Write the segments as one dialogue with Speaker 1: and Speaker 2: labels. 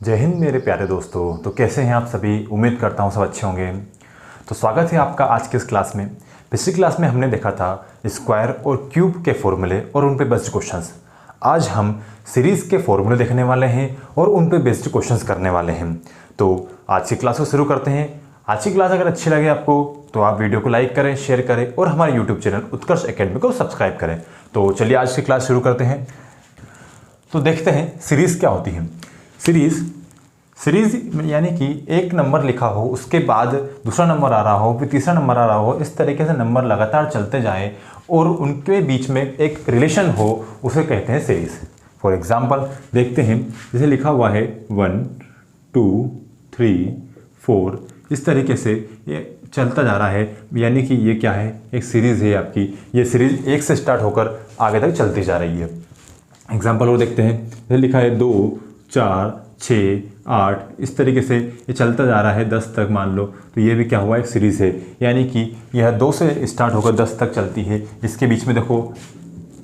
Speaker 1: जय हिंद मेरे प्यारे दोस्तों। तो कैसे हैं आप सभी? उम्मीद करता हूँ सब अच्छे होंगे। तो स्वागत है आपका आज के इस क्लास में। पिछली क्लास में हमने देखा था स्क्वायर और क्यूब के फॉर्मूले और उन पे बेस्ड क्वेश्चंस। आज हम सीरीज़ के फॉर्मूले देखने वाले हैं और उन पे बेस्ड क्वेश्चंस करने वाले हैं। तो आज की क्लास को शुरू करते हैं। आज की क्लास अगर अच्छी लगे आपको तो आप वीडियो को लाइक करें, शेयर करें और हमारे यूट्यूब चैनल उत्कर्ष एकेडमी को सब्सक्राइब करें। तो चलिए आज की क्लास शुरू करते हैं। तो देखते हैं सीरीज़ क्या होती है। सीरीज़ यानी कि एक नंबर लिखा हो, उसके बाद दूसरा नंबर आ रहा हो, फिर तीसरा नंबर आ रहा हो, इस तरीके से नंबर लगातार चलते जाएं और उनके बीच में एक रिलेशन हो, उसे कहते हैं सीरीज़। फॉर एग्जांपल देखते हैं, जैसे लिखा हुआ है 1 2 3 4, इस तरीके से ये चलता जा रहा है, यानी कि ये क्या है, एक सीरीज़ है आपकी। ये सीरीज़ एक से स्टार्ट होकर आगे तक चलती जा रही है। एग्जाम्पल और देखते हैं, जैसे लिखा है 2 4 6 8, इस तरीके से ये चलता जा रहा है 10 तक मान लो, तो ये भी क्या हुआ, एक सीरीज़ है। यानी कि यह 2 से स्टार्ट होकर 10 तक चलती है। इसके बीच में देखो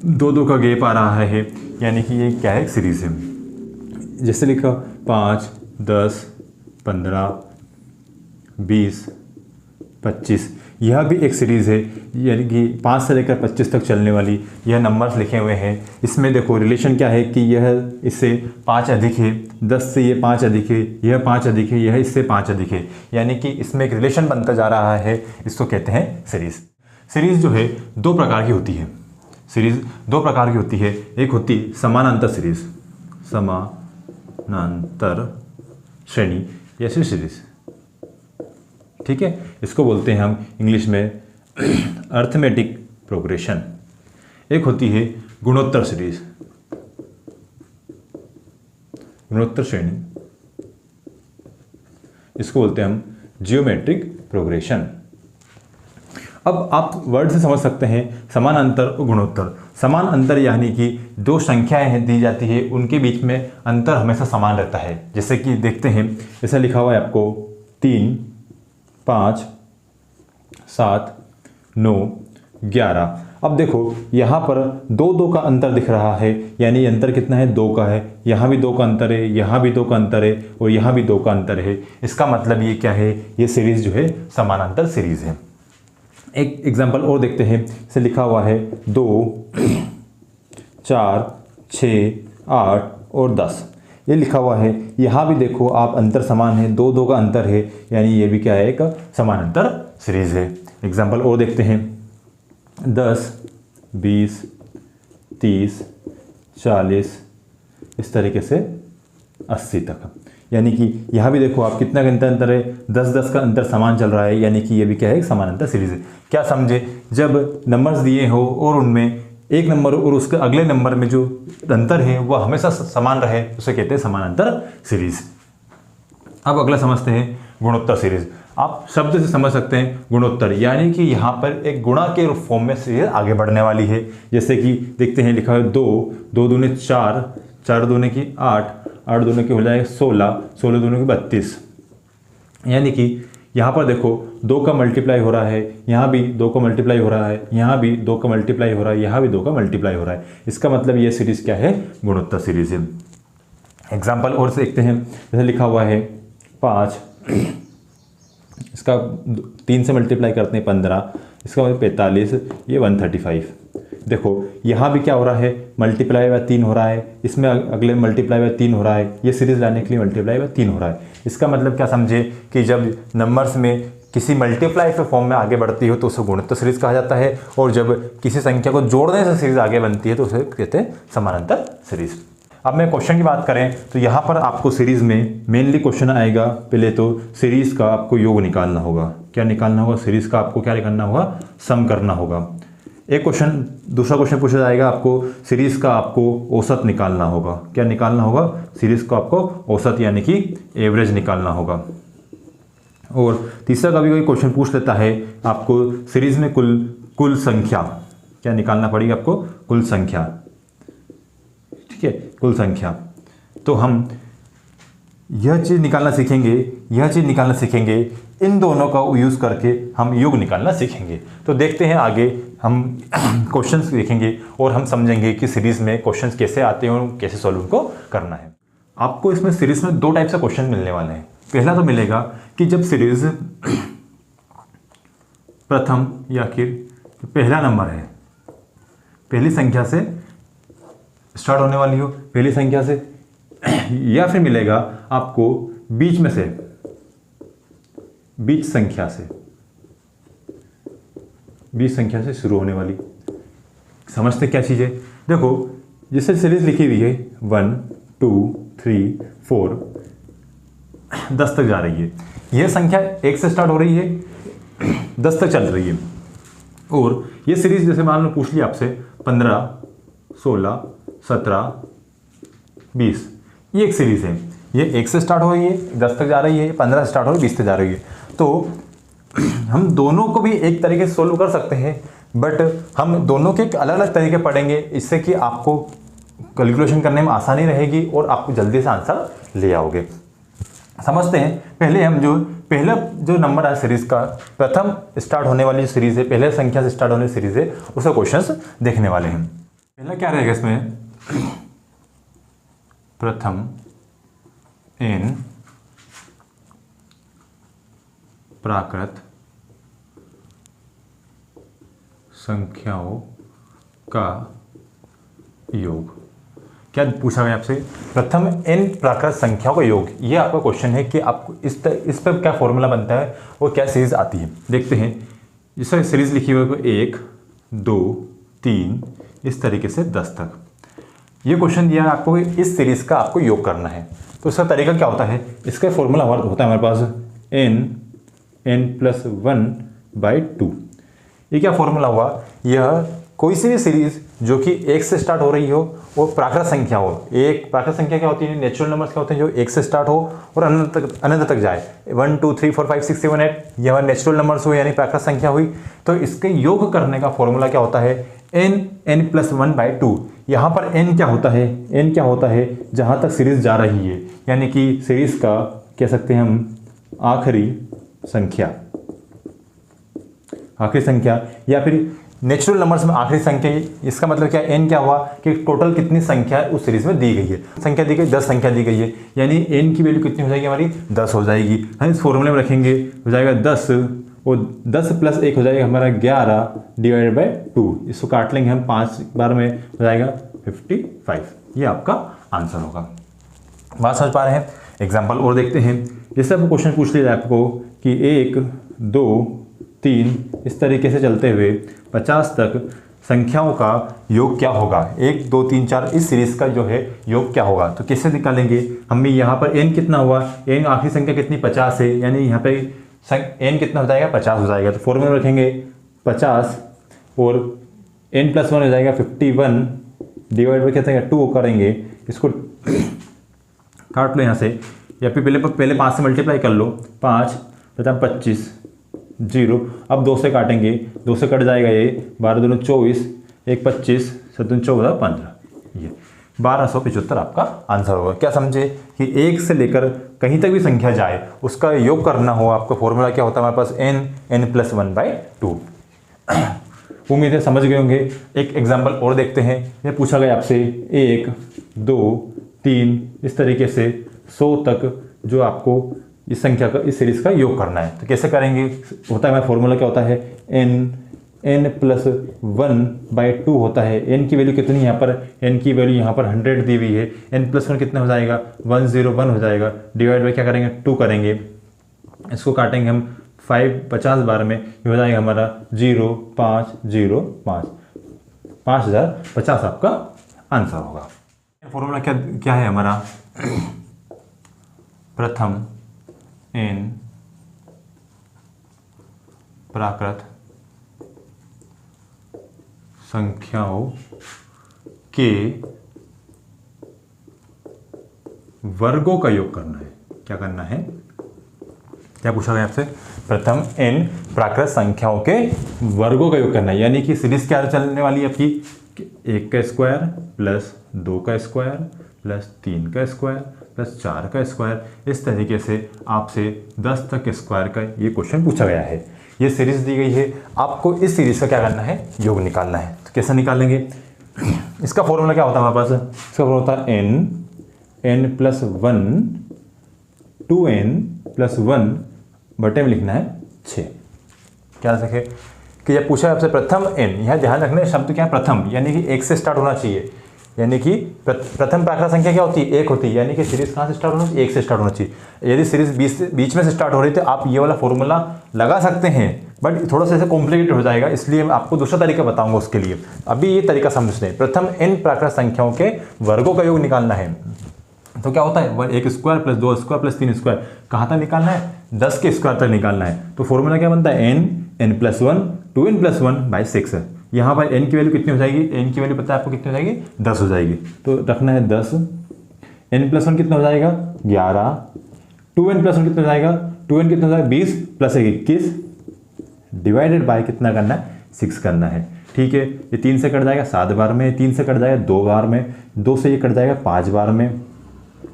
Speaker 1: 2 का गैप आ रहा है, यानी कि ये क्या है, एक सीरीज़ है। जैसे लिखा 5 10 15 20 25, यह भी एक सीरीज़ है, यानी कि 5 से लेकर 25 तक चलने वाली यह नंबर्स लिखे हुए हैं। इसमें देखो रिलेशन क्या है कि यह इससे 5 अधिक है, 10 से ये 5 अधिक है, यह 5 अधिक है, यह इससे 5 अधिक है, यानी कि इसमें एक रिलेशन बनता जा रहा है। इसको कहते हैं सीरीज़। सीरीज़ जो है 2 प्रकार की होती है। सीरीज़ 2 प्रकार की होती है। एक होती समानांतर सीरीज़, समानांतर श्रेणी ऐसी सीरीज़, ठीक है। इसको बोलते हैं हम इंग्लिश में अर्थमेटिक प्रोग्रेशन। एक होती है गुणोत्तर सीरीज, गुणोत्तर श्रेणी, इसको बोलते हैं हम जियोमेट्रिक प्रोग्रेशन। अब आप वर्ड से समझ सकते हैं समानांतर और गुणोत्तर। समान अंतर यानी कि 2 संख्याएं दी जाती है, उनके बीच में अंतर हमेशा समान रहता है। जैसे कि देखते हैं, ऐसा लिखा हुआ है आपको 3 5 7 9 11। अब देखो यहाँ पर 2 का अंतर दिख रहा है, यानी अंतर कितना है, 2 का है। यहाँ भी 2 का अंतर है, यहाँ भी 2 का अंतर है और यहाँ भी 2 का अंतर है। इसका मतलब ये क्या है, ये सीरीज़ जो है समानांतर सीरीज़ है। एक एग्जांपल और देखते हैं, इसे लिखा हुआ है 2 4 6 8 और 10, ये लिखा हुआ है। यहाँ भी देखो आप अंतर समान है, 2 का अंतर है, यानी ये भी क्या है, एक समानांतर सीरीज़ है। एग्जांपल और देखते हैं 10 20 30 40, इस तरीके से 80 तक, यानी कि यहाँ भी देखो आप कितना अंतर है, 10 का अंतर समान चल रहा है, यानी कि ये भी क्या है, एक समानांतर सीरीज़ है। क्या समझे, जब नंबर्स दिए हो और उनमें एक नंबर और उसके अगले नंबर में जो अंतर है वह हमेशा समान रहे, उसे कहते हैं समानांतर सीरीज़। अब अगला समझते हैं गुणोत्तर सीरीज़। आप शब्द से समझ सकते हैं गुणोत्तर, यानी कि यहाँ पर एक गुणा के फॉर्म में सीरीज आगे बढ़ने वाली है। जैसे कि देखते हैं, लिखा है 2 2 दूने 4 4 दूने की 8 8 दूने की हो जाएगा 16 16 दूने की 32, यानी कि यहाँ पर देखो 2 का मल्टीप्लाई हो रहा है, यहाँ भी 2 का मल्टीप्लाई हो रहा है, यहाँ भी 2 का मल्टीप्लाई हो रहा है, यहाँ भी 2 का मल्टीप्लाई हो रहा है। इसका मतलब ये सीरीज़ क्या है, गुणोत्तर सीरीज़ है। एग्जाम्पल और से देखते हैं, जैसे लिखा हुआ है 5, इसका 3 से मल्टीप्लाई करते हैं 15, इसका मतलब 45, ये 135। देखो यहाँ भी क्या हो रहा है, मल्टीप्लाई बाय 3 हो रहा है, इसमें अगले मल्टीप्लाई बाय 3 हो रहा है, ये सीरीज़ लाने के लिए मल्टीप्लाई बाय 3 हो रहा है। इसका मतलब क्या समझे कि जब नंबर्स में किसी मल्टीप्लाई के फॉर्म में आगे बढ़ती हो तो उसे गुणोत्तर सीरीज़ कहा जाता है, और जब किसी संख्या को जोड़ने से सीरीज़ आगे बनती है तो उसे कहते हैं समानांतर सीरीज़। अब मैं क्वेश्चन की बात करें तो यहाँ पर आपको सीरीज़ में मेनली क्वेश्चन आएगा, पहले तो सीरीज़ का आपको योग निकालना होगा। क्या निकालना होगा, सीरीज़ का आपको क्या करना होगा, सम करना होगा। एक क्वेश्चन, दूसरा क्वेश्चन पूछा जाएगा आपको सीरीज़ का आपको औसत निकालना होगा। क्या निकालना होगा, सीरीज़ को आपको औसत यानी कि एवरेज निकालना होगा। और तीसरा कभी कोई क्वेश्चन पूछ लेता है आपको सीरीज़ में कुल संख्या, क्या निकालना पड़ेगी आपको, कुल संख्या, ठीक है, कुल संख्या। तो हम यह चीज़ निकालना सीखेंगे, इन दोनों का यूज़ करके हम योग निकालना सीखेंगे। तो देखते हैं आगे हम क्वेश्चंस देखेंगे और हम समझेंगे कि सीरीज़ में क्वेश्चंस कैसे आते हैं और कैसे सॉल्व उनको करना है। आपको इसमें सीरीज में 2 टाइप से क्वेश्चन मिलने वाले हैं। पहला तो मिलेगा कि जब सीरीज प्रथम या फिर पहला नंबर है, पहली संख्या से स्टार्ट होने वाली हो, पहली संख्या से, या फिर मिलेगा आपको बीच में से, बीच संख्या से शुरू होने वाली। समझते क्या चीज़ है? देखो जैसे सीरीज लिखी हुई है 1 2 3 4 10 तक जा रही है। यह संख्या 1 से स्टार्ट हो रही है, 10 तक चल रही है। और ये सीरीज जैसे मान लो पूछ लिया आपसे 15 16 17 20, ये एक सीरीज है। ये 1 से स्टार्ट हो रही है, 10 तक जा रही है, 15 से स्टार्ट हो रही है, 20 तक जा रही है। तो हम दोनों को भी एक तरीके से सोल्व कर सकते हैं, बट हम दोनों के अलग अलग तरीके पढ़ेंगे, इससे कि आपको कैलकुलेशन करने में आसानी रहेगी और आप जल्दी से आंसर ले आओगे। समझते हैं। पहले हम पहला जो नंबर है सीरीज का, प्रथम स्टार्ट होने वाली जो सीरीज है, पहले संख्या से स्टार्ट होने वाली सीरीज है, उसका क्वेश्चंस देखने वाले हैं। पहला क्या रहेगा इसमें? प्रथम n प्राकृत संख्याओं का योग। क्या पूछा गया आपसे? प्रथम n प्राकृत संख्याओं का योग। ये आपका क्वेश्चन है कि आपको इस पर क्या फॉर्मूला बनता है और क्या सीरीज आती है। देखते हैं। इसका सीरीज लिखी हुई है 1 2 3 इस तरीके से 10 तक। ये क्वेश्चन दिया है आपको, इस सीरीज का आपको योग करना है। तो इसका तरीका क्या होता है? इसका फॉर्मूला होता है हमारे पास n+1/2। ये क्या फॉर्मूला हुआ? यह कोई सी भी सीरीज जो कि 1 से स्टार्ट हो रही हो और प्राकृत संख्या हो। एक प्राकृत संख्या क्या होती है? नेचुरल नंबर्स क्या होते हैं? जो 1 से स्टार्ट हो और अनंत तक जाए। 1 2 3 4 5 6 7 8 ये हमारे नेचुरल नंबर्स हुए, यानी प्राकृत संख्या हुई। तो इसके योग करने का फॉर्मूला क्या होता है? n+1/2। यहाँ पर n क्या होता है? n क्या होता है? जहाँ तक सीरीज जा रही है, यानी कि सीरीज का कह सकते हैं हम आखिरी संख्या, या फिर नेचुरल नंबर्स में आखिरी संख्या। इसका मतलब क्या? n क्या हुआ कि टोटल कितनी संख्या उस सीरीज में दी गई है। संख्या दी गई 10 संख्या दी गई है, यानी n की वैल्यू कितनी हो जाएगी? हमारी 10 हो जाएगी। हम इस फॉर्मूले में रखेंगे, हो जाएगा 10 और 10 + 1 हो जाएगा हमारा 11/2। इसको काट लेंगे हम 5 बार में, हो जाएगा 55। ये आपका आंसर होगा। बात समझ पा रहे हैं? एग्जाम्पल और देखते हैं। जैसे आपको क्वेश्चन पूछ लिया जाए आपको कि 1 2 3 इस तरीके से चलते हुए 50 तक संख्याओं का योग क्या होगा? 1 2 3 4 इस सीरीज का जो है योग क्या होगा? तो कैसे निकालेंगे? हम यहाँ पर n कितना हुआ? n आखिरी संख्या कितनी? 50 है, यानी यहाँ पे n कितना हो जाएगा? 50 हो जाएगा। तो फॉर्मूला रखेंगे 50 और n+1 हो जाएगा 51 डिवाइड बाई कितना 2 करेंगे। इसको काट लो यहाँ से, या फिर पहले 5 से मल्टीप्लाई कर लो। 5 × 25 0। अब 2 से काटेंगे, 2 से कट जाएगा ये 12 दूनी 24 1 25 7 14 15। ये 1275 आपका आंसर होगा। क्या समझे कि 1 से लेकर कहीं तक भी संख्या जाए उसका योग करना हो, आपका फॉर्मूला क्या होता है हमारे पास? n+1/2। उम्मीद है समझ गए होंगे। एक एग्जाम्पल और देखते हैं। ये पूछा गया आपसे 1 2 3 इस तरीके से 100 तक जो आपको इस संख्या का, इस सीरीज का योग करना है। तो कैसे करेंगे? होता है हमारा फॉर्मूला क्या होता है? n+1/2 होता है। n की वैल्यू कितनी यहाँ पर? n की वैल्यू यहाँ पर 100 दी हुई है। n+1 कितना हो जाएगा? 101 हो जाएगा। डिवाइड बाई क्या करेंगे? 2 करेंगे। इसको काटेंगे हम 50 बार में, ये हो जाएगा हमारा 0505। 5050 आपका आंसर होगा। फॉर्मूला क्या है हमारा? प्रथम n प्राकृत संख्याओं के वर्गों का योग करना है। क्या करना है? क्या पूछा गया आपसे? प्रथम n प्राकृत संख्याओं के वर्गों का योग करना है, यानी कि सीरीज क्या चलने वाली है आपकी? 1 का स्क्वायर प्लस 2 का स्क्वायर प्लस 3 का स्क्वायर प्लस 4 का स्क्वायर। इस तरीके से आपसे 10 तक स्क्वायर का ये क्वेश्चन पूछा गया है। ये सीरीज दी गई है, आपको इस सीरीज का क्या करना है? योग निकालना है। तो कैसे निकालेंगे? इसका फॉर्मूला क्या होता है हमारे पास? इसका फॉर्मूला होता है n n plus 1 2n plus 1 बटे में लिखना है 6। क्या सके कि जब पूछा है आपसे प्रथम n, यहाँ ध्यान रखना है शब्द क्या है प्रथम, यानी कि 1 से स्टार्ट होना चाहिए। यानी कि प्रथम प्राकृत संख्या क्या होती है? 1 होती है। यानी कि सीरीज कहाँ से स्टार्ट होना चाहिए? 1 से स्टार्ट होना चाहिए। यदि सीरीज बीच में से स्टार्ट हो रही है तो आप ये वाला फॉर्मूला लगा सकते हैं, बट थोड़ा सा ऐसे कॉम्प्लिकेटेड हो जाएगा, इसलिए मैं आपको दूसरा तरीका बताऊंगा उसके लिए। अभी ये तरीका समझ लें। प्रथम n प्राकृत संख्याओं के वर्गों का योग निकालना है तो क्या होता है? 1 square plus 2 square plus 3 square कहाँ तक निकालना है? 10 के स्क्वायर तक निकालना है। तो फॉर्मूला क्या बनता है? n plus 1 2n plus 1 by 6 है। यहाँ पर n की वैल्यू कितनी हो जाएगी? n की वैल्यू पता है आपको कितनी हो जाएगी? 10 हो जाएगी। तो रखना है 10। n प्लस 1 कितना हो जाएगा? 11। 2n प्लस 1 कितना हो जाएगा? 2n कितना हो जाएगा? 20 प्लस 21 डिवाइडेड बाय कितना करना है? 6 करना है। ठीक है, ये 3 से कट जाएगा 7 बार में, 3 से कट जाएगा 2 बार में, 2 से ये कट जाएगा 5 बार में।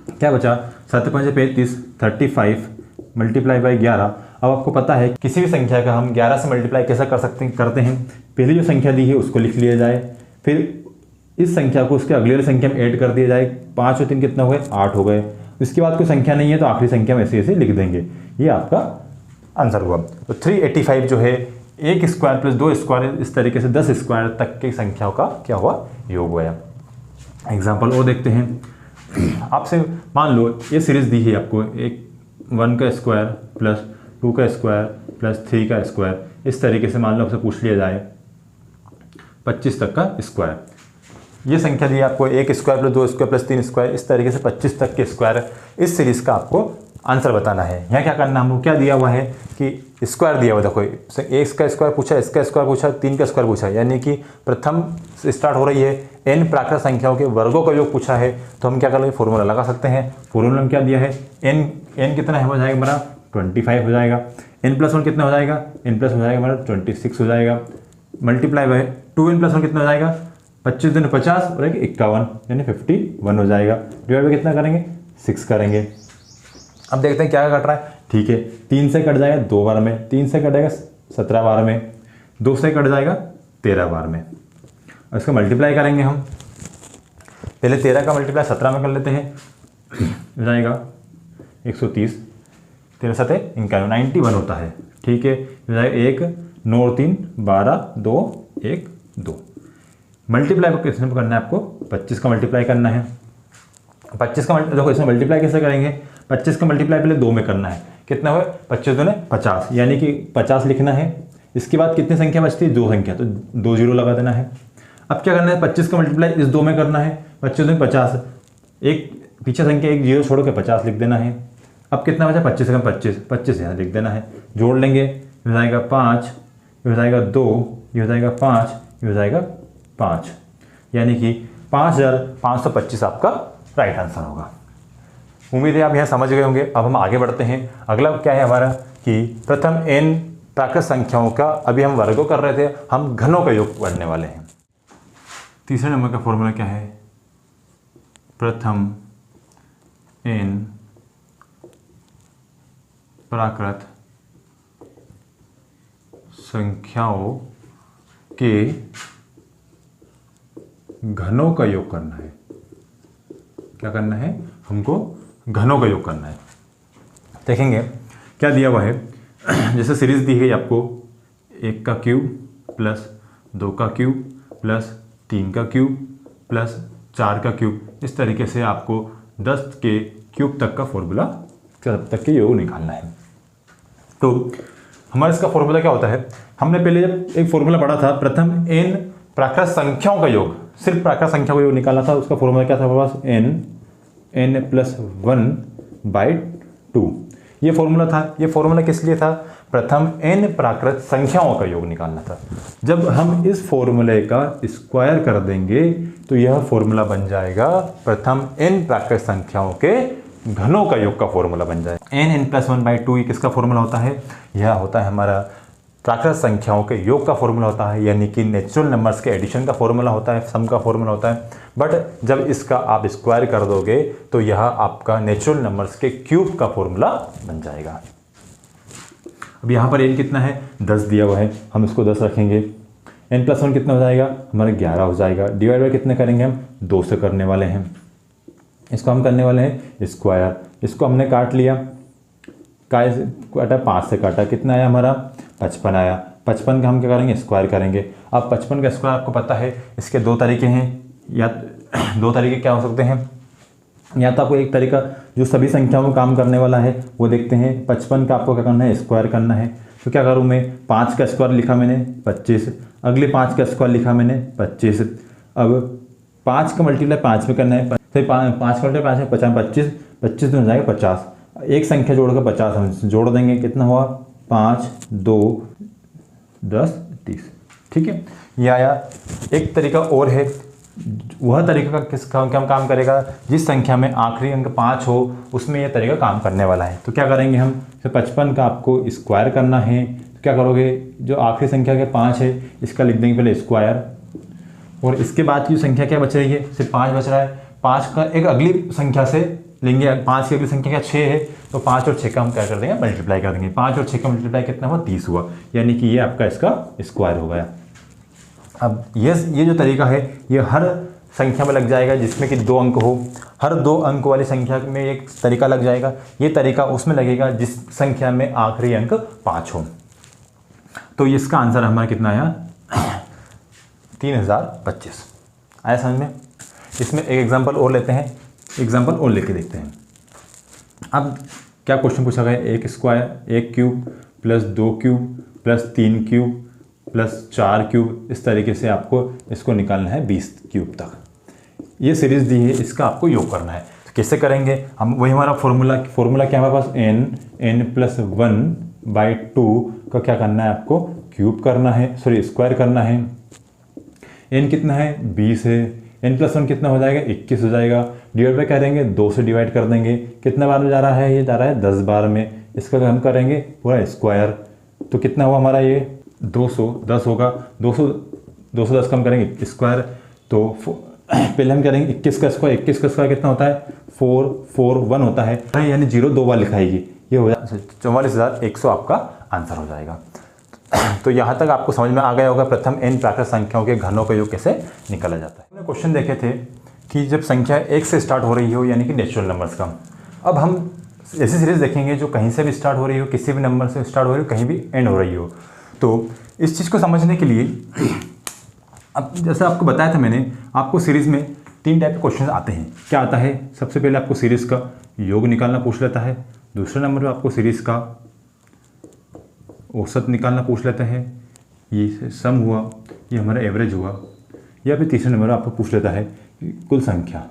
Speaker 1: क्या बचा? 7 5 35 35 मल्टीप्लाई बाई 11। अब आपको पता है किसी भी संख्या का हम 11 से मल्टीप्लाई कैसे करते हैं? पहले जो संख्या दी है उसको लिख लिया जाए, फिर इस संख्या को उसके अगले संख्या में ऐड कर दिया जाए। 5 और 3 कितना हो गए? 8 हो गए। इसके बाद कोई संख्या नहीं है तो आखिरी संख्या में ऐसे ऐसे लिख देंगे। ये आपका आंसर हुआ। तो 385 जो है 1 स्क्वायर प्लस 2 स्क्वायर इस तरीके से 10 स्क्वायर तक की संख्याओं का क्या हुआ? योग हुआ। एग्जाम्पल और देखते हैं। आपसे मान लो ये सीरीज दी है आपको, 1 का स्क्वायर प्लस 2 का स्क्वायर प्लस 3 का स्क्वायर, इस तरीके से मान लो आपसे पूछ लिया जाए 25 तक का स्क्वायर। ये संख्या दी है आपको 1 square plus 2 square plus 3 square, इस तरीके से 25 तक के स्क्वायर, इस सीरीज का आपको आंसर बताना है। यहाँ क्या करना है? हमको क्या दिया हुआ है कि स्क्वायर दिया हुआ, देखो 1 का स्क्वायर पूछा, इसका स्क्वायर पूछा, 3 का स्क्वायर पूछा, यानी कि प्रथम से स्टार्ट हो रही है। n प्राकृत संख्याओं के वर्गों का योग पूछा है तो हम क्या कर लेंगे? फॉर्मूला लगा सकते हैं। फॉर्मूला में क्या दिया है? n कितना हो जाएगा हमारा? 25 हो जाएगा। n प्लस 1 कितना हो जाएगा? n प्लस हो जाएगा हमारा 26 हो जाएगा। मल्टीप्लाई बाय 2n प्लस 1 कितना हो जाएगा? 25 दूनी 50 और 51 यानी 51 हो जाएगा। डिवाइड बाय कितना करेंगे? 6 करेंगे। अब देखते हैं क्या कट रहा है। ठीक है, 3 से कट जाएगा 2 बार में, 3 से कटेगा 17 बार में, 2 से कट जाएगा 13 बार में। और इसका मल्टीप्लाई करेंगे हम। पहले 13 का मल्टीप्लाई 17 में कर लेते हैं, हो जाएगा 130, 13 7 91 होता है। ठीक है, हो जाएगा 1 9 और 3 12 2 1 2। मल्टीप्लाई को किसमें करना है आपको? 25 का मल्टीप्लाई करना है। 25 का देखो इसमें मल्टीप्लाई कैसे करेंगे? 25 का मल्टीप्लाई पहले 2 में करना है। कितना हुआ? 25 दूने 50, यानी कि 50 लिखना है। इसके बाद कितनी संख्या बचती है? 2 संख्या, तो 2 जीरो लगा देना है। अब क्या करना है? 25 का मल्टीप्लाई इस 2 में करना है। 25 दूने 50, एक पीछे संख्या 1 जीरो छोड़ के 50 लिख देना है। अब कितना बचा? 25 का 25 यहाँ लिख देना है। जोड़ लेंगे, हो जाएगा 5, ये हो जाएगा 2, ये हो जाएगा 5, ये हो जाएगा 5, यानी कि 5525 आपका राइट आंसर होगा। उम्मीद है आप यहाँ समझ गए होंगे। अब हम आगे बढ़ते हैं। अगला क्या है हमारा कि प्रथम n प्राकृत संख्याओं का, अभी हम वर्गों कर रहे थे, हम घनों का योग करने वाले हैं। तीसरे नंबर का फॉर्मूला क्या है? प्रथम n प्राकृत संख्याओं के घनों का योग करना है। क्या करना है? हमको घनों का योग करना है। देखेंगे क्या दिया हुआ है। जैसे सीरीज दी है आपको 1 का क्यूब प्लस 2 का क्यूब प्लस 3 का क्यूब प्लस 4 का क्यूब, इस तरीके से आपको 10 के क्यूब तक का फॉर्मूला तक के योग निकालना है। तो हमारा इसका फॉर्मूला क्या होता है? हमने पहले जब एक फॉर्मूला पढ़ा था, प्रथम n प्राकृत संख्याओं का योग, सिर्फ प्राकृत संख्या का योग निकालना था। उसका फॉर्मूला क्या था हमारे पास? n plus 1/2। ये फॉर्मूला था। ये फॉर्मूला किस लिए था? प्रथम n प्राकृत संख्याओं का योग निकालना था। जब हम इस फॉर्मूले का स्क्वायर कर देंगे तो यह फॉर्मूला बन जाएगा प्रथम n प्राकृत संख्याओं के घनों का योग का फॉर्मूला बन जाएगा। n प्लस 1/2 ये किसका फॉर्मूला होता है? यह होता है हमारा प्राकृत संख्याओं के योग का फॉर्मूला होता है, यानी कि नेचुरल नंबर्स के एडिशन का फॉर्मूला होता है, सम का फॉर्मूला होता है। बट जब इसका आप स्क्वायर कर दोगे तो यह आपका नेचुरल नंबर्स के क्यूब का फॉर्मूला बन जाएगा। अब यहाँ पर n कितना है? 10 दिया हुआ है, हम इसको 10 रखेंगे। n प्लस 1 कितना हो जाएगा? हमारा 11 हो जाएगा। डिवाइड बाय कितने करेंगे हम? 2 से करने वाले हैं। इसको हम करने वाले हैं स्क्वायर। इसको हमने काट लिया, काय से काटा, 5 से काटा, कितना आया हमारा 55 आया। 55 का हम क्या करेंगे स्क्वायर करेंगे। अब 55 का स्क्वायर आपको पता है इसके दो तरीके हैं, या दो तरीके क्या हो सकते हैं, या तो आपको एक तरीका जो सभी संख्याओं में काम करने वाला है वो देखते हैं। 55 का आपको क्या करना है स्क्वायर करना है। तो क्या करूँ मैं, 5 का स्क्वायर लिखा मैंने 25, अगले 5 का स्क्वायर लिखा मैंने 25। अब 5 का मल्टीप्लाई 5 में करना है, 5 का मल्टीप्लाई 5 में 25, 25 में हो जाएगा 50। एक संख्या जोड़कर 50 हम जोड़ देंगे, कितना हुआ 5, 2, 10, 30। ठीक है, ये आया। एक तरीका और है, वह तरीका का किस काम करेगा, जिस संख्या में आखिरी अंक 5 हो उसमें यह तरीका काम करने वाला है। तो क्या करेंगे हम, तो 55 का आपको स्क्वायर करना है। तो क्या करोगे, जो आखिरी संख्या के 5 है इसका लिख देंगे पहले स्क्वायर, और इसके बाद की संख्या क्या बच रही है, सिर्फ 5 बच रहा है। 5 का एक अगली संख्या से लेंगे, 5 की अगली संख्या क्या 6 है, तो 5 और 6 का हम क्या कर देंगे मल्टीप्लाई कर देंगे। 5 और 6 का मल्टीप्लाई कितना हुआ 30 हुआ, यानी कि ये आपका इसका स्क्वायर हो गया। अब ये जो तरीका है ये हर संख्या में लग जाएगा जिसमें कि 2 अंक हो। हर 2 अंक वाली संख्या में एक तरीका लग जाएगा। ये तरीका उसमें लगेगा जिस संख्या में आखिरी अंक 5 हो। तो इसका आंसर हमारा कितना आया 3025। आया समझ में। इसमें एक एग्जांपल और लेते हैं, एग्जांपल और लेके देखते हैं। अब क्या क्वेश्चन पूछा गया, 1 square 1 cube plus 2 cube plus 3 cube plus 4 cube, इस तरीके से आपको इसको निकालना है 20 क्यूब तक। ये सीरीज दी है, इसका आपको योग करना है। तो कैसे करेंगे हम, वही हमारा फॉर्मूला क्या हमारे पास n+1/2 का क्या करना है आपको क्यूब करना है, सॉरी स्क्वायर करना है। n कितना है 20 है, n+1 कितना हो जाएगा 21 हो जाएगा। डिवाइड बाय करेंगे 2 से डिवाइड कर देंगे, कितना बार में जा रहा है, ये जा रहा है 10 बार में। इसका हम करेंगे पूरा स्क्वायर, तो कितना हुआ हमारा ये 210 होगा। 210 कम करेंगे स्क्वायर, तो पहले हम करेंगे 21 का स्क्वायर। 21 का स्क्वायर कितना होता है 441 होता है, यानी 0 2 बार लिखाएगी, ये हो जाए 44,100 आपका आंसर हो जाएगा। तो यहाँ तक आपको समझ में आ गया होगा प्रथम n प्राकृत संख्याओं के घनों का योग कैसे निकाला जाता है। हमने क्वेश्चन देखे थे कि जब संख्या 1 से स्टार्ट हो रही हो, यानी कि नेचुरल नंबर्स का। अब हम ऐसी सीरीज देखेंगे जो कहीं से भी स्टार्ट हो रही हो, किसी भी नंबर से स्टार्ट हो रही हो, कहीं भी एंड हो रही हो। तो इस चीज़ को समझने के लिए अब जैसे आपको बताया था मैंने, आपको सीरीज़ में 3 टाइप के क्वेश्चन आते हैं। क्या आता है, सबसे पहले आपको सीरीज़ का योग निकालना पूछ लेता है। दूसरे नंबर पर आपको सीरीज़ का औसत निकालना पूछ लेते हैं, ये सम हुआ, ये हमारा एवरेज हुआ। या फिर तीसरे नंबर आपको पूछ लेता है कुल संख्या।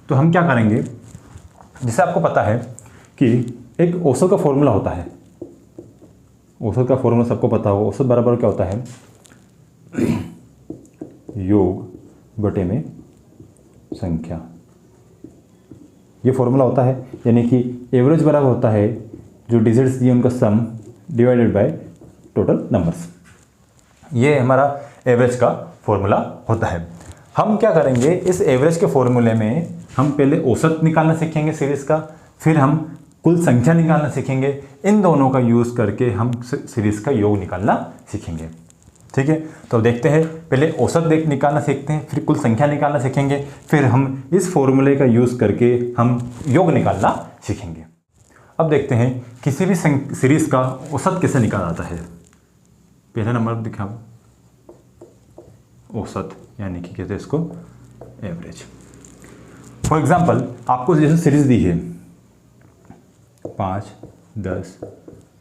Speaker 1: तो हम क्या करेंगे, जैसे आपको पता है कि एक औसत का फॉर्मूला होता है, औसत का फॉर्मूला सबको पता हो। औसत बराबर क्या होता है योग बटे में संख्या, ये फॉर्मूला होता है। यानी कि एवरेज बराबर होता है जो डिजिट्स दिए उनका सम डिवाइडेड बाय टोटल नंबर्स। ये हमारा एवरेज का फॉर्मूला होता है। हम क्या करेंगे, इस एवरेज के फॉर्मूले में हम पहले औसत निकालना सीखेंगे सीरीज़ का, फिर हम कुल संख्या निकालना सीखेंगे। इन दोनों का यूज़ करके हम सीरीज़ का योग निकालना सीखेंगे। ठीक है, तो देखते हैं, पहले औसत निकालना सीखते हैं, फिर कुल संख्या निकालना सीखेंगे, फिर हम इस फॉर्मूले का यूज़ करके हम योग निकालना सीखेंगे। अब देखते हैं किसी भी सीरीज़ का औसत कैसे निकाला जाता है। पहला नंबर दिखाओ, औसत, यानी कि कहते हैं इसको एवरेज। फॉर एग्जाम्पल आपको जैसे सीरीज दी है 5, 10,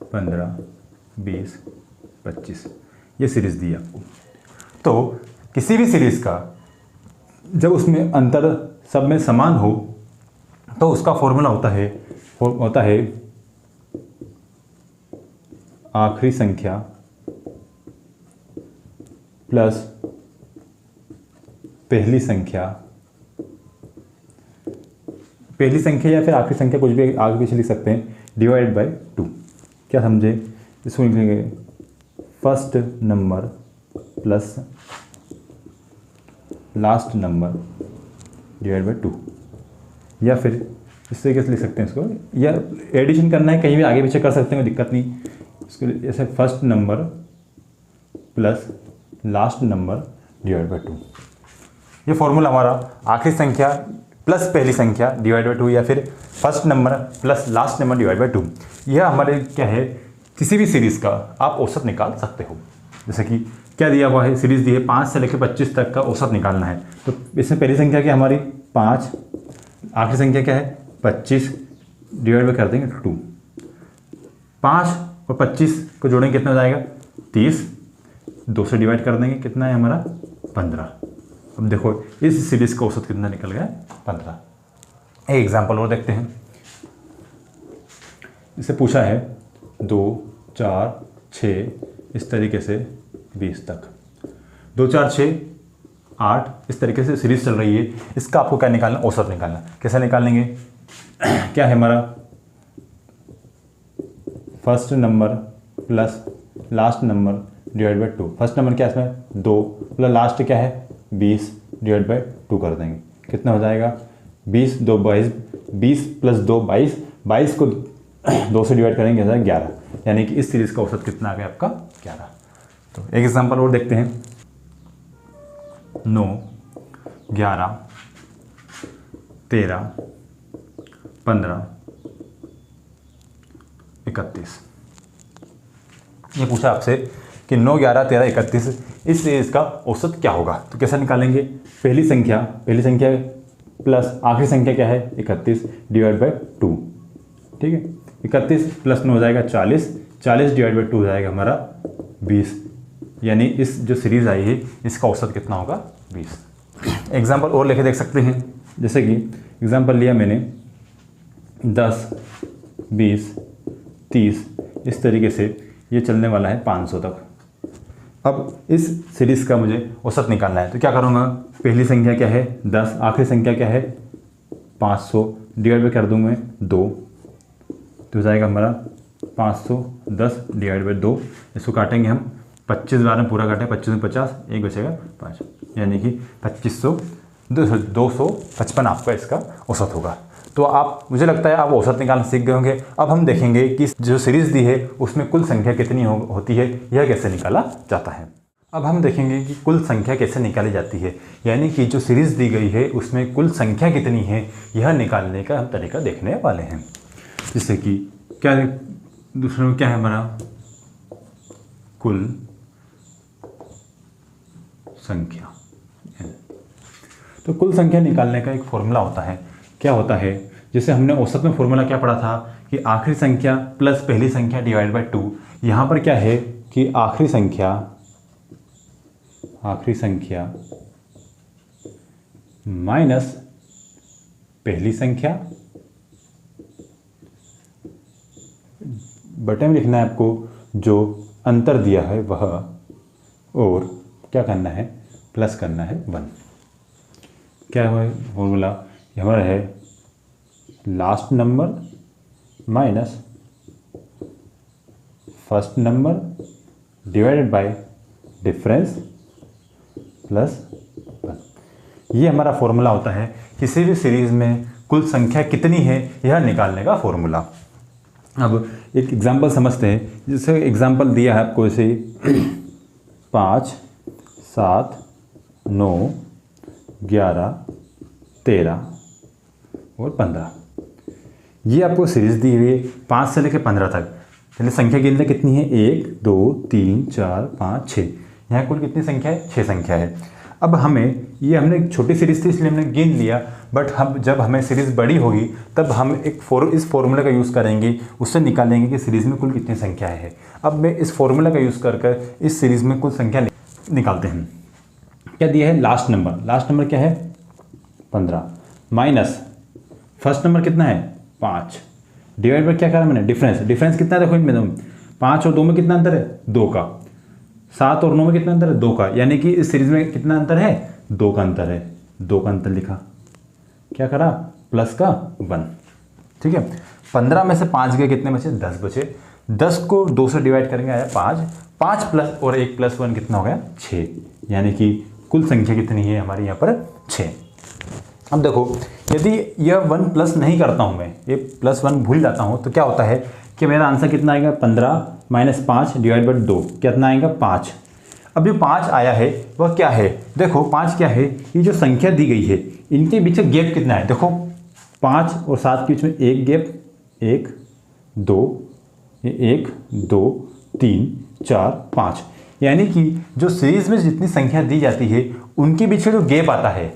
Speaker 1: 15, 20, 25, ये सीरीज दी है आपको। तो किसी भी सीरीज का जब उसमें अंतर सब में समान हो तो उसका फॉर्मूला होता है आखिरी संख्या प्लस पहली संख्या या फिर आखिरी संख्या, कुछ भी आगे पीछे लिख सकते हैं, डिवाइड बाय 2। क्या समझे, इसको लिखेंगे first number plus last number divide by 2। या फिर इस तरीके से लिख सकते हैं इसको, या एडिशन करना है कहीं भी आगे पीछे कर सकते हैं, कोई दिक्कत नहीं। इसको ऐसे first number plus last number divide by 2। ये फॉर्मूला हमारा आखिरी संख्या प्लस पहली संख्या डिवाइड बाई 2 या फिर first number plus last number divide by 2, यह हमारे क्या है, किसी भी सीरीज़ का आप औसत निकाल सकते हो। जैसे कि क्या दिया हुआ है, सीरीज़ दी है 5 से लेकर 25 तक का औसत निकालना है। तो इसमें पहली संख्या क्या हमारी 5, आखिरी संख्या क्या है 25, डिवाइड बाई कर देंगे 2। 5 और 25 को जोड़ेंगे कितना हो जाएगा 30, 2 से डिवाइड कर देंगे कितना है हमारा 15। अब देखो इस सीरीज़ का औसत कितना निकल गया 15। एक एग्जांपल और देखते हैं। इसे पूछा है 2, 4, 6 इस तरीके से 20 तक, 2, 4, 6, 8 इस तरीके से सीरीज चल रही है। इसका आपको क्या निकालना, औसत निकालना। कैसे निकालेंगे, क्या है हमारा first number plus last number divide by 2। First number क्या है इसमें 2 प्लस लास्ट क्या है 20 डिवाइड बाई 2 कर देंगे, कितना हो जाएगा 20, 2 22, 20 प्लस 2 22, 22 को 2 से डिवाइड करेंगे 11, यानी कि इस सीरीज़ का औसत कितना आ गया आपका 11। तो एक एग्जांपल और देखते हैं। 9, 11, 13, 15, 31। ये पूछा आपसे कि 9, 11, 13, 31 इस सीरीज़ का औसत क्या होगा। तो कैसे निकालेंगे, पहली संख्या प्लस आखिरी संख्या क्या है 31 डिवाइड बाई 2। ठीक है, 31 प्लस 9 हो जाएगा 40, 40 डिवाइड बाई 2 हो जाएगा हमारा 20, यानी इस जो सीरीज़ आई है इसका औसत कितना होगा 20। एग्जाम्पल और लेके देख सकते हैं। जैसे कि एग्जाम्पल लिया मैंने 10, 20, 30 इस तरीके से ये चलने वाला है 500 तक। अब इस सीरीज़ का मुझे औसत निकालना है, तो क्या करूँगा, पहली संख्या क्या है 10, आखिरी संख्या क्या है 500, डिवाइड बाई कर दूँगा 2, तो हो जाएगा हमारा 510 डिवाइड बाई 2। इसको काटेंगे हम 25 बार में पूरा काटें, 25 में 50, एक बचेगा 5, यानी कि 255 आपका इसका औसत होगा। तो आप, मुझे लगता है आप औसत निकालना सीख गए होंगे। अब हम देखेंगे कि जो सीरीज़ दी है उसमें कुल संख्या कितनी होती है, यह कैसे निकाला जाता है। अब हम देखेंगे कि कुल संख्या कैसे निकाली जाती है, यानी कि जो सीरीज़ दी गई है उसमें कुल संख्या कितनी है, यह निकालने का हम तरीका देखने वाले हैं। जैसे कि क्या दूसरे में क्या है हमारा कुल संख्या, तो कुल संख्या निकालने का एक फॉर्मूला होता है। क्या होता है, जैसे हमने औसत में फॉर्मूला क्या पढ़ा था कि आखिरी संख्या प्लस पहली संख्या डिवाइड बाई 2। यहाँ पर क्या है कि आखिरी संख्या माइनस पहली संख्या, बटे में लिखना है आपको जो अंतर दिया है वह, और क्या करना है प्लस करना है 1। क्या है फॉर्मूला, हमारा है last number minus first number divided by difference plus 1। ये हमारा फॉर्मूला होता है किसी भी सीरीज़ में कुल संख्या कितनी है यह निकालने का फॉर्मूला। अब एक एग्जांपल समझते हैं। जैसे एग्जांपल दिया है आपको, ऐसे 5, 7, 9, 11, 13 और 15, ये आपको सीरीज़ दी हुई है 5 से लेकर 15 तक। चलिए संख्या गिनते कितनी है, 1, 2, 3, 4, 5, 6। यहाँ कुल कितनी संख्या है, 6 संख्या है। अब हमें, ये हमने एक छोटी सीरीज़ थी इसलिए हमने गिन लिया, बट हम जब हमें सीरीज़ बड़ी होगी तब हम इस फॉर्मूले का यूज़ करेंगे, उससे निकालेंगे कि सीरीज़ में कुल कितनी संख्या है। अब मैं इस फॉर्मूला का यूज़ कर इस सीरीज़ में कुल संख्या निकालते हैं। क्या दिया है, लास्ट नंबर क्या है 15, माइनस फर्स्ट नंबर कितना है 5, डिवाइड बाय क्या करा मैंने, डिफरेंस कितना है, देखो इनमें 5 और 2 में कितना अंतर है 2 का, 7 और 9 में कितना अंतर है 2 का, यानी कि इस सीरीज़ में कितना अंतर है 2 का अंतर है। 2 का अंतर लिखा, क्या करा प्लस का 1। ठीक है, 15 में से 5 गए, कितने बचे 10 बचे। 10 को 2 से डिवाइड करेंगे आया 5, 5 प्लस और 1 प्लस 1 कितना हो गया 6, यानी कि कुल संख्या कितनी है हमारी यहाँ पर 6। अब देखो, यदि यह 1 प्लस नहीं करता हूँ मैं, ये +1 भूल जाता हूँ, तो क्या होता है कि मेरा आंसर कितना आएगा 15 माइनस 5 डिवाइड बाई 2, कितना आएगा 5। अब जो 5 आया है वह क्या है, देखो 5 क्या है, ये जो संख्या दी गई है इनके बीच का गैप कितना है, देखो 5 और 7 के बीच में एक गैप, 1 2, ये 1 2 3 4 5, यानी कि जो सीरीज में जितनी संख्या दी जाती है उनके बीच में जो गैप आता है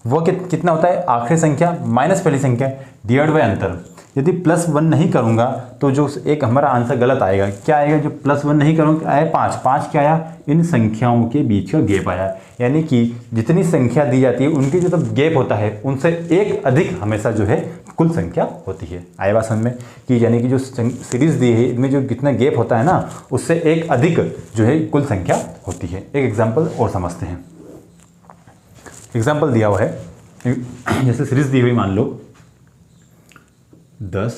Speaker 1: वो कितना होता है, आखिरी संख्या माइनस पहली संख्या डिवाइड बाय अंतर। यदि +1 नहीं करूंगा तो जो एक हमारा आंसर गलत आएगा, क्या आएगा, जो +1 नहीं करूँगा आया 5 क्या आया, इन संख्याओं के बीच का गैप आया। यानी कि जितनी संख्या दी जाती है उनकी जो तब गैप होता है उनसे एक अधिक हमेशा जो है कुल संख्या होती है। आए बात समझ में कि यानी कि जो सीरीज दी है इनमें जो कितना गैप होता है ना उससे एक अधिक जो है कुल संख्या होती है। एक एग्जाम्पल और समझते हैं। एग्जाम्पल दिया हुआ है, जैसे सीरीज दी हुई मान लो 10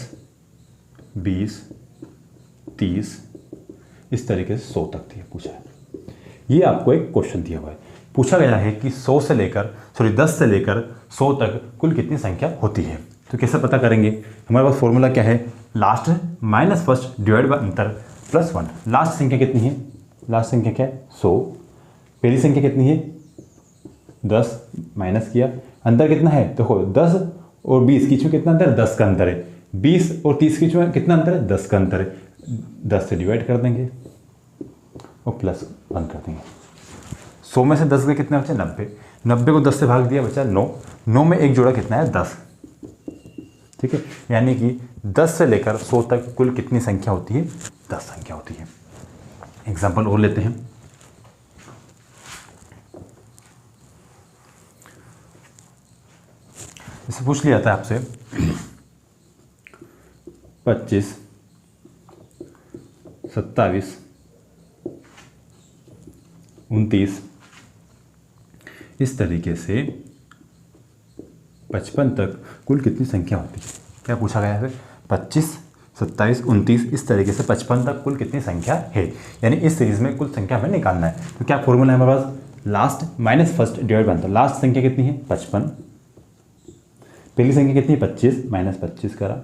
Speaker 1: 20 30 इस तरीके से 100 तक दिया पूछा है। ये आपको एक क्वेश्चन दिया हुआ है, पूछा गया है कि 10 से लेकर 100 तक कुल कितनी संख्या होती है। तो कैसे पता करेंगे, हमारे पास फॉर्मूला क्या है, last minus first divide by अंतर +1। लास्ट संख्या कितनी है, लास्ट संख्या क्या है 100, पहली संख्या कितनी है 10 माइनस किया, अंतर कितना है, देखो 10 और 20 के बीच में कितना अंतर है, 10 का अंतर है। 20 और 30 के बीच में कितना अंतर है, 10 का अंतर है। 10 से डिवाइड कर देंगे और +1 कर देंगे। 100 में से 10 के कितने बचे, 90। 90 को 10 से भाग दिया, बचा 9। 9 में एक जोड़ा कितना है, 10। ठीक है, यानी कि 10 से लेकर 100 तक कुल कितनी संख्या होती है, 10 संख्या होती है। एग्जाम्पल और लेते हैं। इसे पूछ लिया था आपसे 25 27 29 इस तरीके से 55 तक कुल कितनी संख्या होती है। क्या पूछा गया है, 25 27 29 इस तरीके से 55 तक कुल कितनी संख्या है, यानी इस सीरीज में कुल संख्या हमें निकालना है। तो क्या फॉर्मूला है हमारे पास, last minus first divide by अंतर। लास्ट संख्या कितनी है 55, पहली संख्या कितनी है 25 माइनस 25 करा,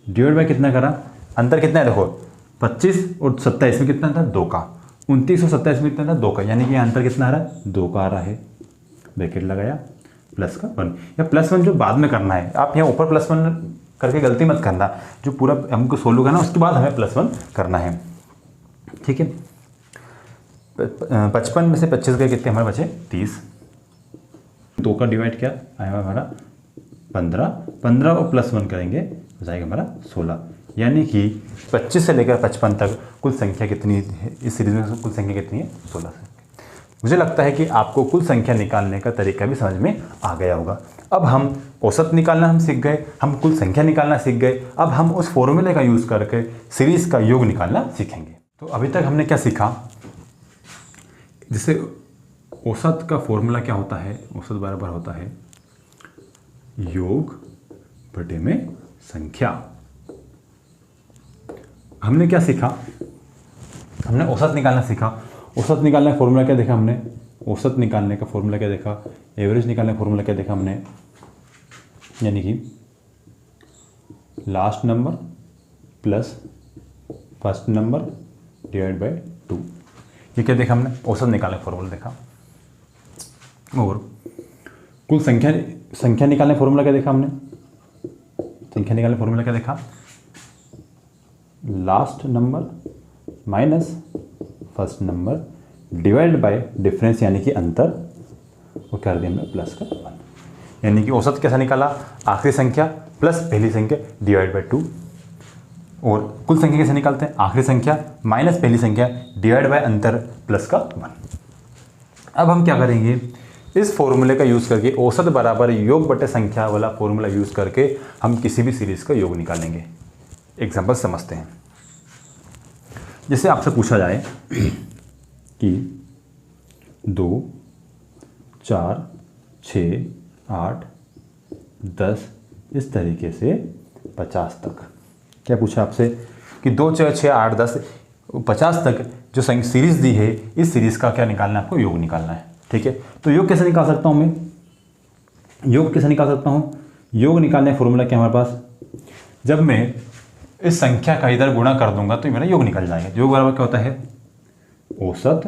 Speaker 1: डिवाइड बाय कितना करा, अंतर कितना है, देखो 25 और 27 में कितना था 2 का, 29 और 27 में कितना था 2 का, यानी कि अंतर कितना आ रहा है 2 का आ रहा है। ब्रैकेट लगाया +1, या +1 जो बाद में करना है, आप यहाँ ऊपर +1 करके गलती मत करना, जो पूरा हमको सोल्व होगा ना उसके बाद हमें +1 करना है। ठीक है, 55 में से 25 गए कितने हमारे बचे 30, 2 का डिवाइड क्या आया हमारा 15, 15 और +1 करेंगे हो जाएगा हमारा 16, यानी कि 25 से लेकर 55 तक कुल संख्या कितनी है, इस सीरीज में कुल संख्या कितनी है 16 से। मुझे लगता है कि आपको कुल संख्या निकालने का तरीका भी समझ में आ गया होगा। अब हम औसत निकालना हम सीख गए, हम कुल संख्या निकालना सीख गए, अब हम उस फॉर्मूले का यूज़ करके सीरीज का योग निकालना सीखेंगे। तो अभी तक हमने क्या सीखा, जैसे औसत का फॉर्मूला क्या होता है, औसत बराबर होता है योग बटे में संख्या। हमने क्या सीखा, हमने औसत निकालना सीखा। औसत निकालने का फॉर्मूला क्या देखा हमने, औसत निकालने का फॉर्मूला क्या देखा, एवरेज निकालने का फॉर्मूला क्या देखा हमने, यानी कि last number plus first number divide by 2। ये क्या देखा हमने, औसत निकालने का फॉर्मूला देखा। और कुल संख्या निकालने का फॉर्मूला क्या देखा हमने, संख्या निकालने का फॉर्मूला क्या देखा, last number minus first number divide by difference यानी कि अंतर, वो कर दिया हमने +1, यानी कि औसत कैसा निकाला, आखिरी संख्या प्लस पहली संख्या डिवाइड बाय 2। और कुल संख्या कैसे निकालते हैं, आखिरी संख्या माइनस पहली संख्या डिवाइड बाय अंतर +1। अब हम क्या करेंगे, इस फॉर्मूले का यूज़ करके औसत बराबर योग बटे संख्या वाला फॉर्मूला यूज़ करके हम किसी भी सीरीज़ का योग निकालेंगे। एग्जाम्पल समझते हैं। जैसे आपसे पूछा जाए कि 2 4 6 8 10 इस तरीके से 50 तक, क्या पूछा आपसे कि 2 4 6 8 10 50 तक जो सीरीज़ दी है इस सीरीज़ का क्या निकालना है, आपको योग निकालना है। ठीक है, तो योग कैसे निकाल सकता हूँ मैं, योग कैसे निकाल सकता हूँ, योग निकालने का फॉर्मूला क्या हमारे पास, जब मैं इस संख्या का इधर गुणा कर दूंगा तो मेरा योग निकल जाएगा। योग बराबर क्या होता है, औसत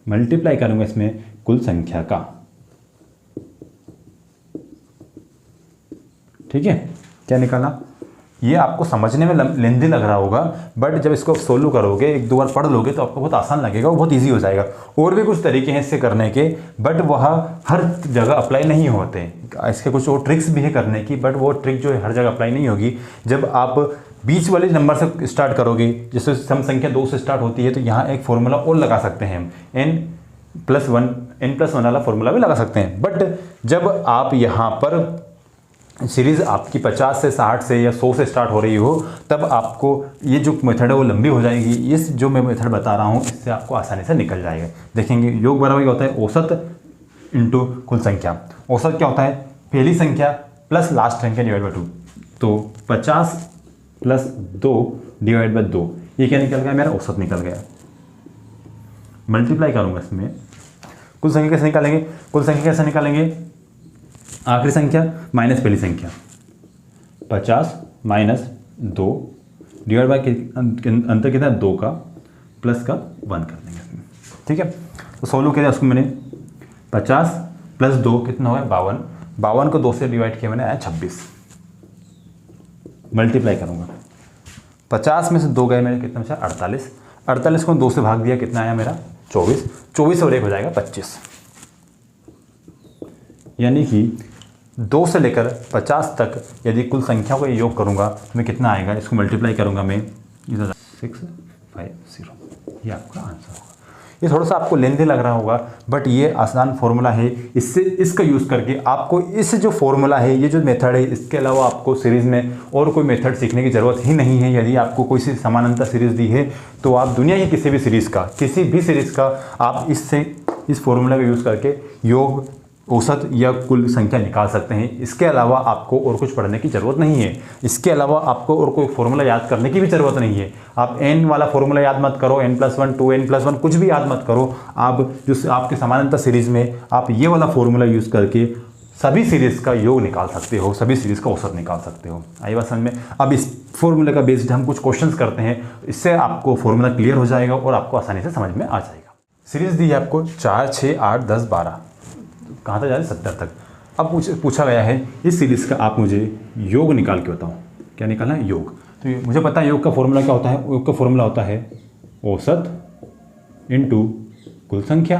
Speaker 1: मल्टीप्लाई करूँगा इसमें कुल संख्या का। ठीक है, क्या निकाला? ये आपको समझने में लेंदी लग रहा होगा, बट जब इसको सोल्व करोगे, एक दो बार पढ़ लोगे तो आपको बहुत आसान लगेगा, वो बहुत इजी हो जाएगा। और भी कुछ तरीके हैं इससे करने के, बट वह हर जगह अप्लाई नहीं होते। इसके कुछ और ट्रिक्स भी है करने की, बट वो ट्रिक जो है हर जगह अप्लाई नहीं होगी। जब आप बीच वाले नंबर से स्टार्ट करोगे, जैसे सम संख्या 2 से स्टार्ट होती है, तो यहाँ एक फॉर्मूला और लगा सकते हैं हम, n+1 वाला फॉर्मूला भी लगा सकते हैं। बट जब आप यहाँ पर सीरीज़ आपकी 50 से 60 से या 100 से स्टार्ट हो रही हो, तब आपको ये जो मेथड है वो लंबी हो जाएगी। इस जो मैं मेथड बता रहा हूँ, इससे आपको आसानी से निकल जाएगा। देखेंगे, योग बराबर क्या होता है? औसत इंटू कुल संख्या। औसत क्या होता है? पहली संख्या प्लस लास्ट संख्या डिवाइड बाई 2। तो 50 + 2 डिवाइड बाई 2, ये क्या निकल गया? मेरा औसत निकल गया। मल्टीप्लाई करूँगा इसमें, कुल संख्या कैसे निकालेंगे? कुल संख्या कैसे निकालेंगे? आखिरी संख्या माइनस पहली संख्या, 50 - 2 डिवाइड बाई अंतर कितना है? 2 का, प्लस का 1 कर देंगे इसमें। ठीक है, तो सोल्व किया उसको मैंने। 50 + 2 कितना हुआ? 52। 52 को 2 से डिवाइड किया मैंने, आया 26। मल्टीप्लाई करूँगा, 50 में से 2 गए मेरे, कितना बचा? 48। 48 को 2 से भाग दिया, कितना आया मेरा? 24। 24 और 1 हो जाएगा 25। यानी कि 2 से लेकर 50 तक यदि कुल संख्या को योग करूंगा तो मैं कितना आएगा? इसको मल्टीप्लाई करूंगा मैं, 650। ये आपका आंसर होगा। ये थोड़ा सा आपको लेंदी लग रहा होगा, बट ये आसान फॉर्मूला है। इससे इसका यूज़ करके आपको इस जो फॉर्मूला है, ये जो मेथड है, इसके अलावा आपको सीरीज़ में और कोई मेथड सीखने की ज़रूरत ही नहीं है। यदि आपको कोई सी समानांतर सीरीज़ दी है, तो आप दुनिया की किसी भी सीरीज़ का आप इस फॉर्मूला का यूज़ करके योग, औसत या कुल संख्या निकाल सकते हैं। इसके अलावा आपको और कुछ पढ़ने की ज़रूरत नहीं है। इसके अलावा आपको और कोई फॉर्मूला याद करने की भी ज़रूरत नहीं है। आप n वाला फॉर्मूला याद मत करो, n+1 2n+1 कुछ भी याद मत करो। आप जो आपके समानांतर सीरीज़ में आप ये वाला फॉर्मूला यूज़ करके सभी सीरीज़ का योग निकाल सकते हो, सभी सीरीज़ का औसत निकाल सकते हो। आई बात समझ में? अब इस फॉर्मूले का बेस्ड हम कुछ क्वेश्चंस करते हैं, इससे आपको फॉर्मूला क्लियर हो जाएगा और आपको आसानी से समझ में आ जाएगा। सीरीज़ दी है आपको 4, 6, 8, 10, 12, कहाँ तक जा रहे? 70 तक। अब पूछा गया है इस सीरीज़ का आप मुझे योग निकाल के बताओ। क्या निकालना है? योग। तो मुझे पता है योग का फॉर्मूला क्या होता है। योग का फॉर्मूला होता है औसत इंटू कुल संख्या।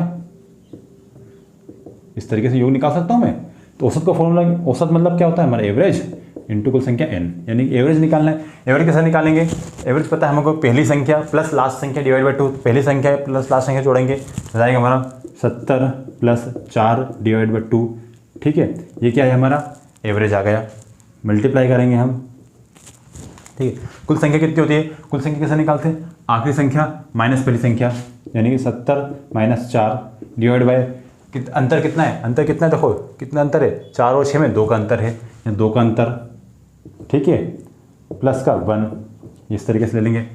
Speaker 1: इस तरीके से योग निकाल सकता हूँ मैं। तो औसत का फॉर्मूला, औसत मतलब क्या होता है? हमारा एवरेज इंटू कुल संख्या n, यानी एवरेज निकालना है। एवरेज कैसे निकालेंगे? एवरेज पता है हमको, पहली संख्या प्लस लास्ट संख्या डिवाइड बाई 2। पहली संख्या प्लस लास्ट संख्या जोड़ेंगे तो जाएगा हमारा 70 + 4 डिवाइड बाई 2। ठीक है, ये क्या है? हमारा एवरेज आ गया। मल्टीप्लाई करेंगे हम। ठीक है, कुल संख्या कितनी होती है? कुल संख्या कैसे निकालते हैं? आखिरी संख्या माइनस पहली संख्या, यानी कि 70 - 4 डिवाइड बाई अंतर कितना है? अंतर कितना है? देखो कितना अंतर है, 4 और 6 में 2 का अंतर है, 2 का अंतर। ठीक है, प्लस का 1, इस तरीके से ले लेंगे।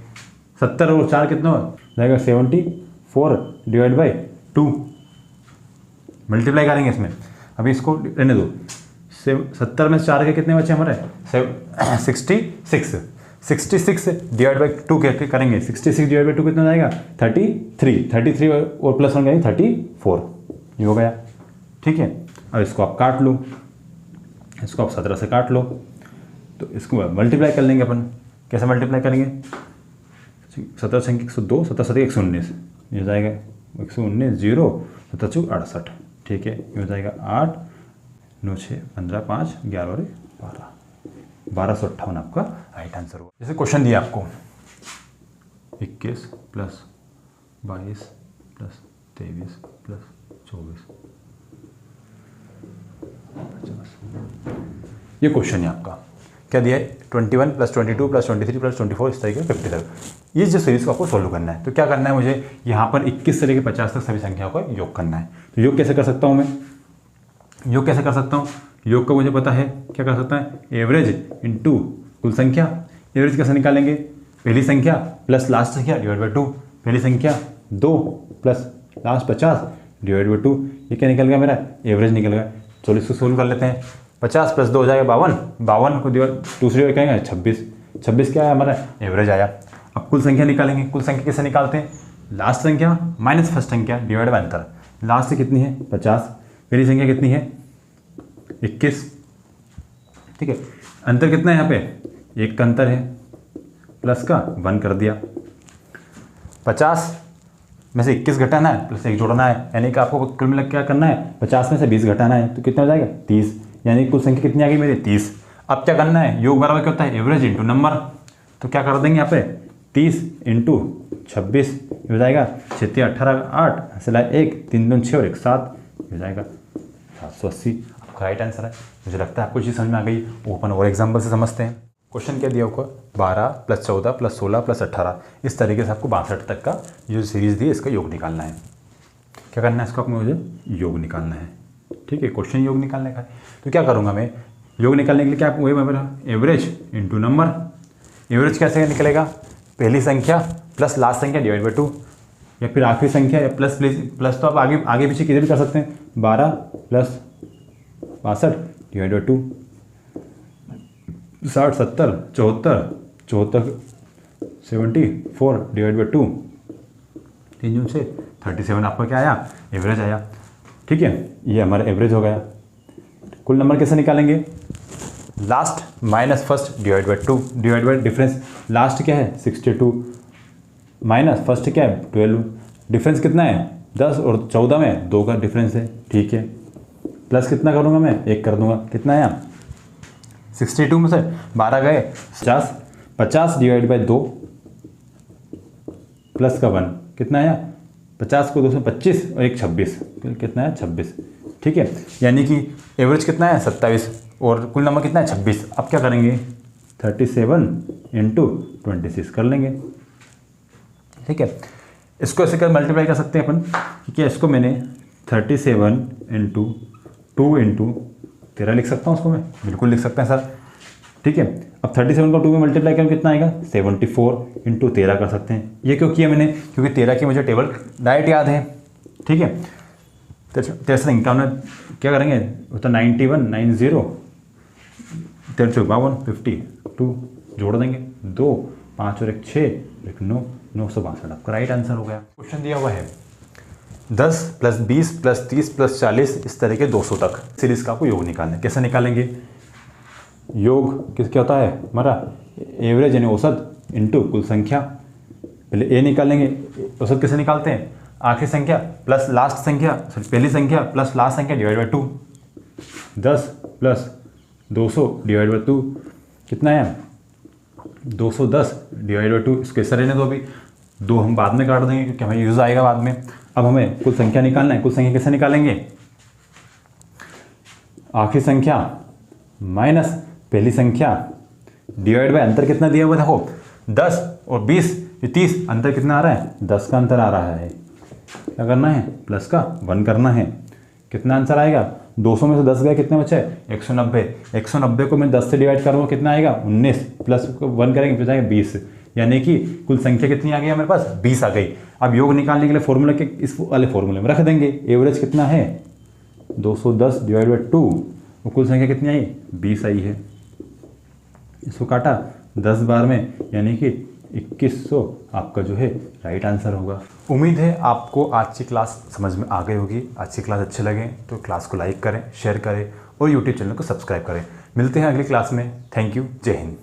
Speaker 1: 70 और 4 कितना हो जाएगा? 74 डिवाइड बाई 2। मल्टीप्लाई करेंगे इसमें। अभी इसको रहने दो। 70 में 4 के कितने बचे हमारे? 66। 66 डिवाइड बाई 2 क्या करेंगे? 66 डिवाइड बाई 2 कितना जाएगा? 33 और प्लस 1 करेंगे 34, ये हो गया। ठीक है, अब इसको आप काट लो, इसको आप 17 से काट लो, तो इसको मल्टीप्लाई कर लेंगे अपन। कैसे मल्टीप्लाई करेंगे? 17 × 102, 17 × 7 = 119, ये हो जाएगा 119 0 7 × 68। ठीक है, ये हो जाएगा 8 9 6 15 5 11 और 12, 1258 आपका राइट आंसर हुआ। जैसे क्वेश्चन दिया आपको 21 + 22 + 23 + 24 50। ये क्वेश्चन है आपका। क्या दिया है? 21 + 22 + 23 + 24, इस तरीके 50 तक। ये जो सीरीज़ को आपको सोल्व करना है, तो क्या करना है मुझे? यहाँ पर 21 से लेकर 50 तक सभी संख्याओं का योग करना है। तो योग कैसे कर सकता हूँ मैं? योग कैसे कर सकता हूँ? योग का मुझे पता है, क्या कर सकता है? एवरेज इंटू कुल संख्या। एवरेज कैसे निकालेंगे? पहली संख्या प्लस लास्ट संख्या डिवाइड बाई 2। पहली संख्या 2 प्लस लास्ट 50 डिवाइड बाई 2। ये क्या निकल गया? मेरा एवरेज निकल गया। चलो इसको सोल्व कर लेते हैं। 50 + 2 हो जाएगा 52, 52 को दूसरी ओर कहेंगे 26 क्या है? हमारा एवरेज आया। अब कुल संख्या निकालेंगे। कुल संख्या कैसे निकालते हैं? लास्ट संख्या माइनस फर्स्ट संख्या डिवाइड बाय अंतर। लास्ट से कितनी है 50, पहली संख्या कितनी है 21, ठीक है। अंतर कितना है यहाँ पे, 1 का अंतर है, प्लस का 1 कर दिया। 50 में से 21 घटाना है, प्लस 1 जोड़ना है, यानी कि आपको कुल मिला क्या करना है, 50 में से 20 घटाना है, तो कितना हो जाएगा 30, यानी कुल संख्या कितनी आ गई मेरी 30। अब क्या करना है, योग बराबर क्या होता है, एवरेज इंटू नंबर, तो क्या कर देंगे यहाँ पे 30 इंटू 26 हो जाएगा 6 18 8 सिलाए 1 3 2 6 और 1 7 हो जाएगा 780। आपका राइट आंसर है। मुझे लगता है आपको चीज़ समझ में आ गई। ओपन और एग्जाम्पल से समझते हैं। क्वेश्चन क्या दिया होगा, 12 + 14 + 16 + 18, इस तरीके से आपको 62 तक का जो सीरीज़ दी है इसका योग निकालना है। क्या करना है, इसका आपको मुझे योग निकालना है, ठीक है। क्वेश्चन योग निकालने का है, तो क्या करूँगा मैं, योग निकालने के लिए क्या आपको वही मेरा एवरेज इंटू नंबर। एवरेज कैसे निकलेगा, पहली संख्या प्लस लास्ट संख्या डिवाइड बाई 2, या फिर आखिरी संख्या या प्लस तो आप आगे पीछे किधर भी कर सकते हैं। 12 + 62 डिवाइड बाई 2, 60 70 74 74 डिवाइड बाई 2, 3 जून से 37 आपका क्या आया, एवरेज आया, ठीक है। ये हमारा एवरेज हो गया। कुल नंबर कैसे निकालेंगे, last minus first divide by 2 divide by difference. Last क्या है 62 माइनस फर्स्ट क्या है 12, डिफरेंस कितना है 10 और 14 में 2 का डिफरेंस है, ठीक है। प्लस कितना करूँगा मैं 1 कर दूंगा, कितना आया 62 में से 12 गए 50, 50 डिवाइड बाई 2 प्लस का 1 कितना आया, 50 को 2 से 25 और 1 26, कितना है 26, ठीक है। यानी कि एवरेज कितना है 27 और कुल नंबर कितना है 26। अब क्या करेंगे 37 इंटू 26 कर लेंगे, ठीक है। इसको ऐसे कर मल्टीप्लाई कर सकते हैं अपन, ठीक है। इसको मैंने 37 इंटू 2 इंटू 13 लिख सकता हूँ, उसको मैं बिल्कुल लिख सकते हैं सर, ठीक है। अब 37 को 2 में मल्टीप्लाई करें कितना आएगा 74 इंटू 13 कर सकते हैं। ये क्यों किया मैंने, क्योंकि 13 की मुझे टेबल डायरेक्ट याद है, ठीक है। 13 51 क्या करेंगे तो 91 90 53 52 जोड़ देंगे, 2 5 और 1 6 1 9 962 आपका राइट आंसर हो गया। क्वेश्चन दिया हुआ है 10 + 20 + 30 + 40 इस तरह के 200 तक सीरीज़ का आपको योग निकालना है। कैसे निकालेंगे, योग क्या होता है हमारा, एवरेज यानी औसत इंटू कुल संख्या। पहले ए निकालेंगे, औसत कैसे निकालते हैं, आखिरी संख्या प्लस लास्ट संख्या, पहली संख्या प्लस लास्ट संख्या डिवाइड बाई 2, 10 + 200 डिवाइड बाई 2 कितना है 210 डिवाइड बाई 2। इसको ऐसा रहने दो, अभी 2 हम बाद में काट देंगे क्योंकि हमें यूज़ आएगा बाद में। अब हमें कुल संख्या निकालना है। कुल संख्या कैसे निकालेंगे, आखिरी संख्या माइनस पहली संख्या डिवाइड बाय अंतर कितना दिया हुआ देखो 10 और 20 30, अंतर कितना आ रहा है 10 का अंतर आ रहा है। क्या करना है प्लस का 1 करना है, कितना आंसर आएगा 200 में से 10 गए कितने बचे 190। 190 को मैं 10 से डिवाइड करूँगा कितना आएगा 19, प्लस 1 करेंगे फिर जाएगा 20, यानी कि कुल संख्या कितनी आ गई हमारे पास 20 आ गई। अब योग निकालने के लिए फॉर्मूला के इस वाले फॉर्मूले में रख देंगे। एवरेज कितना है 210 डिवाइड बाई 2, वो कुल संख्या कितनी आई 20 आई है। इसको काटा 10 बार में, यानी कि 2100 आपका जो है राइट आंसर होगा। उम्मीद है आपको आज की क्लास समझ में आ गई होगी। आज की क्लास अच्छे लगे तो क्लास को लाइक करें, शेयर करें और यूट्यूब चैनल को सब्सक्राइब करें। मिलते हैं अगली क्लास में। थैंक यू, जय हिंद।